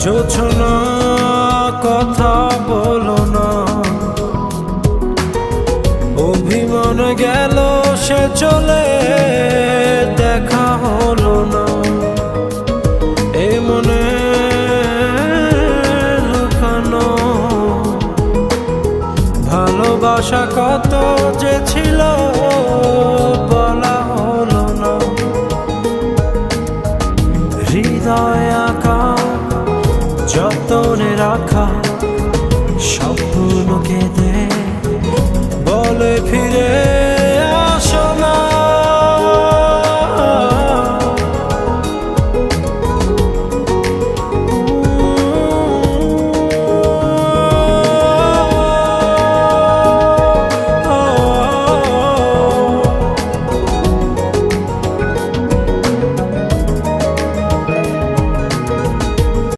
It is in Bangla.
জোছনা কথা বলো না, অভিমান গেল সে চলে, দেখা হলো না। এ মনে লুকানো ভালোবাসা কত যে ছিল, বলা হলো না। হৃদয় আঁকা যতনে রাখা